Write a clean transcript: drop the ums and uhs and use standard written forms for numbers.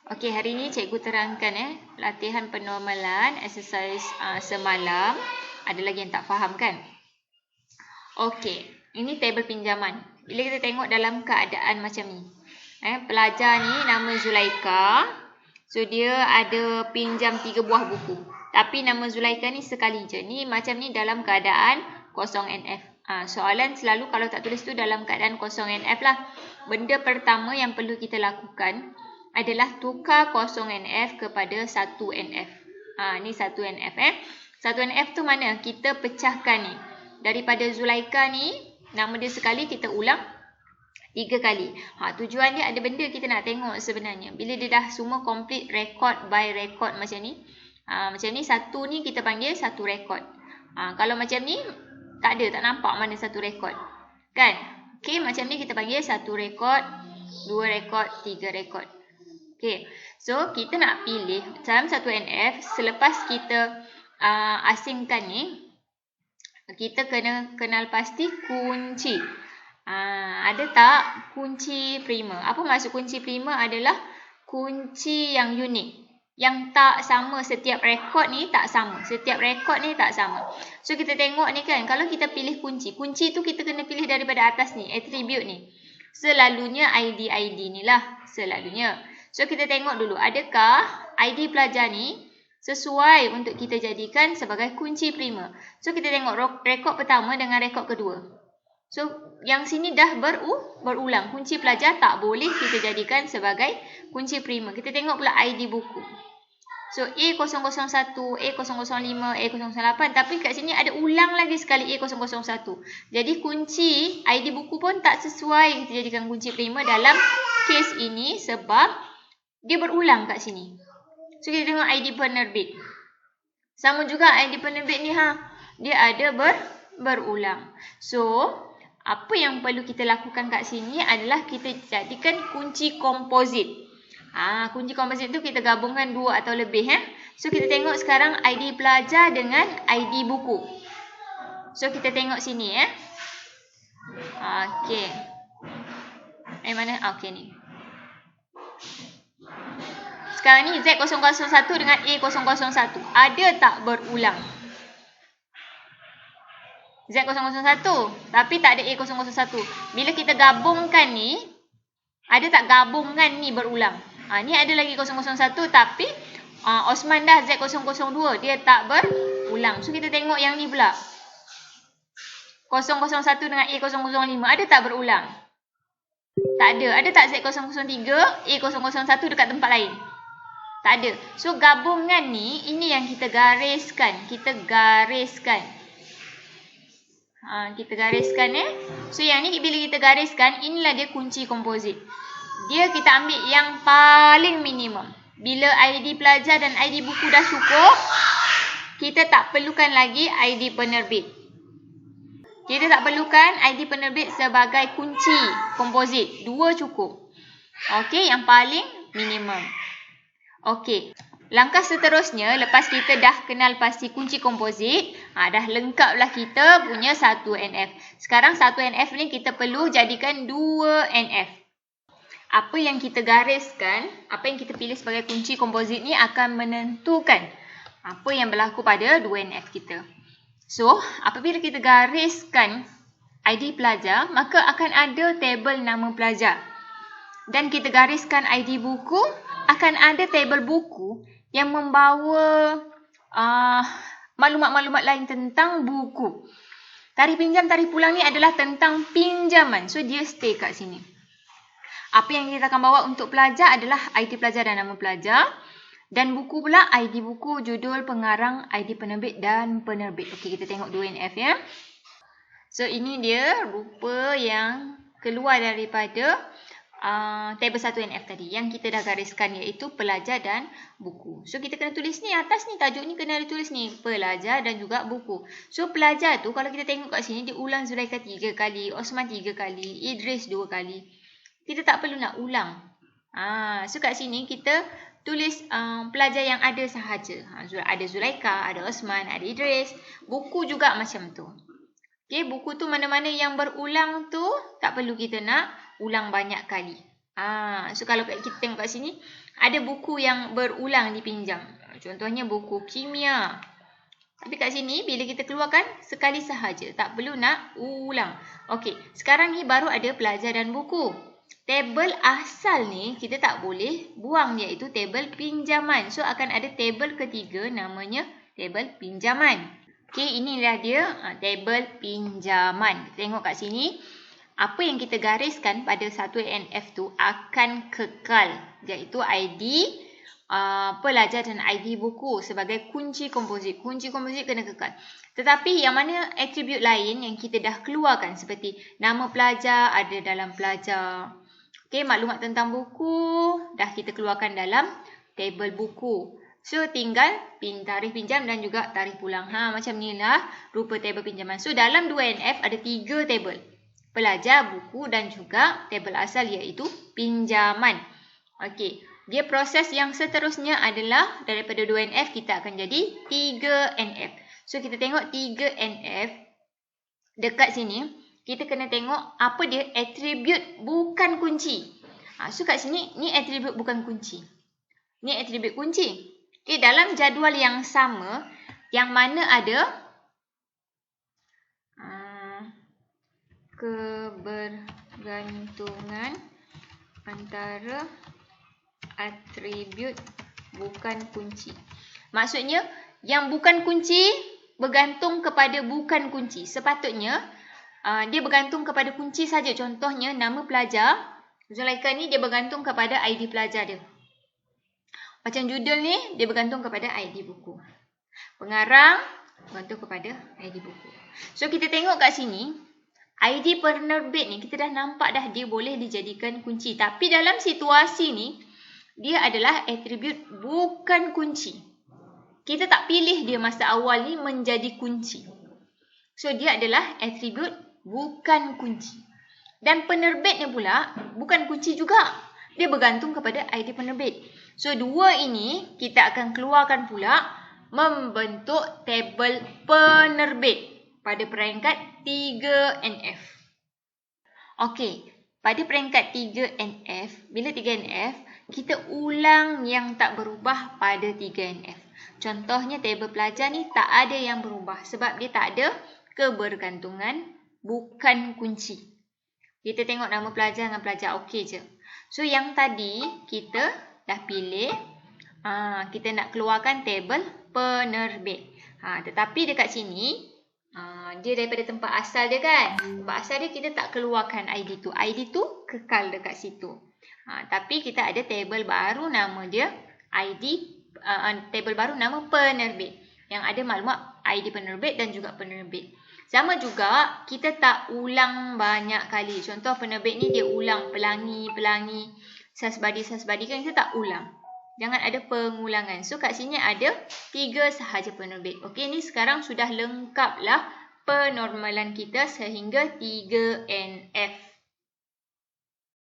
Okey, hari ni cikgu terangkan latihan penormalan, exercise semalam. Ada lagi yang tak faham kan? Okey, ini tabel pinjaman. Bila kita tengok dalam keadaan macam ni. Pelajar ni nama Zulaika. So dia ada pinjam 3 buah buku. Tapi nama Zulaika ni sekali je. Ni macam ni dalam keadaan kosong NF. Soalan selalu kalau tak tulis tu dalam keadaan kosong NF lah. Benda pertama yang perlu kita lakukan adalah tukar kosong NF kepada 1 NF. Ni 1 NF 1 NF tu mana? Kita pecahkan ni. Daripada Zulaika ni, nama dia sekali, kita ulang 3 kali. Tujuan dia ada benda kita nak tengok sebenarnya. Bila dia dah semua complete record by record macam ni. Macam ni, satu ni kita panggil satu record. Kalau macam ni, tak ada, tak nampak mana satu record. Kan? Okey, macam ni kita panggil satu record, 2 record, 3 record. Okay, so kita nak pilih dalam 1 NF, selepas kita asingkan ni, kita kena kenal pasti kunci. Ada tak kunci prima? Apa maksud kunci prima? Adalah kunci yang unik. Yang tak sama setiap rekod ni tak sama. Setiap rekod ni tak sama. So kita tengok ni kan, kalau kita pilih kunci. Kunci tu kita kena pilih daripada atas ni, attribute ni. Selalunya ID ni lah. Selalunya. So, kita tengok dulu, adakah ID pelajar ni sesuai untuk kita jadikan sebagai kunci prima. So, kita tengok rekod pertama dengan rekod kedua. So, yang sini dah berulang. Kunci pelajar tak boleh kita jadikan sebagai kunci prima. Kita tengok pula ID buku. So, A001, A005, A008. Tapi kat sini ada ulang lagi sekali A001. Jadi, kunci ID buku pun tak sesuai kita jadikan kunci prima dalam kes ini sebab dia berulang kat sini. So, kita tengok ID penerbit. Sama juga ID penerbit ni dia ada berulang. So, apa yang perlu kita lakukan kat sini adalah kita jadikan kunci komposit. Kunci komposit tu kita gabungkan 2 atau lebih. So, kita tengok sekarang ID pelajar dengan ID buku. So, kita tengok sini. Okey. Mana? Okey ni. Sekarang ni Z001 dengan A001. Ada tak berulang? Z001. Tapi tak ada A001. Bila kita gabungkan ni, ada tak gabungan ni berulang? Ni ada lagi 001 tapi Osman dah Z002. Dia tak berulang. So kita tengok yang ni pula. 001 dengan A005. Ada tak berulang? Tak ada. Ada tak Z003, A001 dekat tempat lain? Tak ada. So, gabungan ni, ini yang kita gariskan. Kita gariskan. Kita gariskan So, yang ni bila kita gariskan, inilah dia kunci komposit. Dia kita ambil yang paling minimum. Bila ID pelajar dan ID buku dah cukup, kita tak perlukan lagi ID penerbit. Kita tak perlukan ID penerbit sebagai kunci komposit. 2 cukup. Okey, yang paling minimum. Okey, langkah seterusnya lepas kita dah kenal pasti kunci komposit, dah lengkaplah kita punya 1 NF. Sekarang 1 NF ni kita perlu jadikan 2 NF. Apa yang kita gariskan, apa yang kita pilih sebagai kunci komposit ni akan menentukan apa yang berlaku pada 2 NF kita. So, apabila kita gariskan ID pelajar, maka akan ada tabel nama pelajar. Dan kita gariskan ID buku, akan ada tabel buku yang membawa maklumat-maklumat lain tentang buku. Tarikh pinjam, tarikh pulang ni adalah tentang pinjaman. So, dia stay kat sini. Apa yang kita akan bawa untuk pelajar adalah ID pelajar dan nama pelajar. Dan buku pula ID buku, judul, pengarang, ID penerbit dan penerbit. Okey, kita tengok 2 NF ya. So, ini dia rupa yang keluar daripada tabel 1 NF tadi yang kita dah gariskan, iaitu pelajar dan buku. So, kita kena tulis ni atas ni, tajuk ni kena ditulis ni, pelajar dan juga buku. So, pelajar tu kalau kita tengok kat sini, dia ulang Zulaika 3 kali, Osman 3 kali, Idris 2 kali. Kita tak perlu nak ulang. So, kat sini kita tulis pelajar yang ada sahaja. Ada Zulaika, ada Osman, ada Idris. Buku juga macam tu. Okay, buku tu mana-mana yang berulang tu tak perlu kita nak ulang banyak kali. So kalau kita tengok kat sini, ada buku yang berulang dipinjam. Contohnya buku kimia. Tapi kat sini bila kita keluarkan sekali sahaja, tak perlu nak ulang. Okey, sekarang ni baru ada pelajar dan buku. Tabel asal ni kita tak boleh buang, iaitu tabel pinjaman. So akan ada tabel ketiga namanya tabel pinjaman. Okey, inilah dia tabel pinjaman. Tengok kat sini. Apa yang kita gariskan pada 1NF tu akan kekal, iaitu ID pelajar dan ID buku sebagai kunci komposit. Kunci komposit kena kekal. Tetapi yang mana atribut lain yang kita dah keluarkan seperti nama pelajar ada dalam pelajar. Okey, maklumat tentang buku dah kita keluarkan dalam tabel buku. So tinggal tarikh pinjam dan juga tarikh pulang. Macam inilah rupa tabel pinjaman. So dalam 2NF ada 3 tabel. Pelajar, buku dan juga tabel asal iaitu pinjaman. Okey, dia proses yang seterusnya adalah daripada 2NF kita akan jadi 3NF. So kita tengok 3NF dekat sini, kita kena tengok apa dia atribut bukan kunci. So kat sini ni atribut bukan kunci. Ni atribut kunci. Okey, dalam jadual yang sama yang mana ada kebergantungan antara atribut bukan kunci. Maksudnya, yang bukan kunci bergantung kepada bukan kunci. Sepatutnya, dia bergantung kepada kunci saja. Contohnya, nama pelajar. Zulaikha ni dia bergantung kepada ID pelajar dia. Macam judul ni, dia bergantung kepada ID buku. Pengarang, bergantung kepada ID buku. So, kita tengok kat sini, ID penerbit ni kita dah nampak dah dia boleh dijadikan kunci. Tapi dalam situasi ni, dia adalah atribut bukan kunci. Kita tak pilih dia masa awal ni menjadi kunci. So, dia adalah atribut bukan kunci. Dan penerbit ni pula bukan kunci juga. Dia bergantung kepada ID penerbit. So, dua ini kita akan keluarkan pula membentuk tabel penerbit pada peringkat 3NF. Okey, pada peringkat 3NF, bila 3NF, kita ulang yang tak berubah pada 3NF. Contohnya tabel pelajar ni tak ada yang berubah sebab dia tak ada kebergantungan bukan kunci. Kita tengok nama pelajar dengan pelajar okey je. So yang tadi kita dah pilih, kita nak keluarkan tabel penerbit. Tetapi dekat sini, dia daripada tempat asal dia kan. Tempat asal dia kita tak keluarkan ID tu. ID tu kekal dekat situ. Tapi kita ada tabel baru nama dia tabel baru nama penerbit. Yang ada maklumat ID penerbit dan juga penerbit. Sama juga kita tak ulang banyak kali. Contoh penerbit ni dia ulang pelangi, sasbadi kan kita tak ulang. Jangan ada pengulangan. So kat sini ada 3 sahaja penerbit. Okey, ni sekarang sudah lengkaplah penormalan kita sehingga 3NF.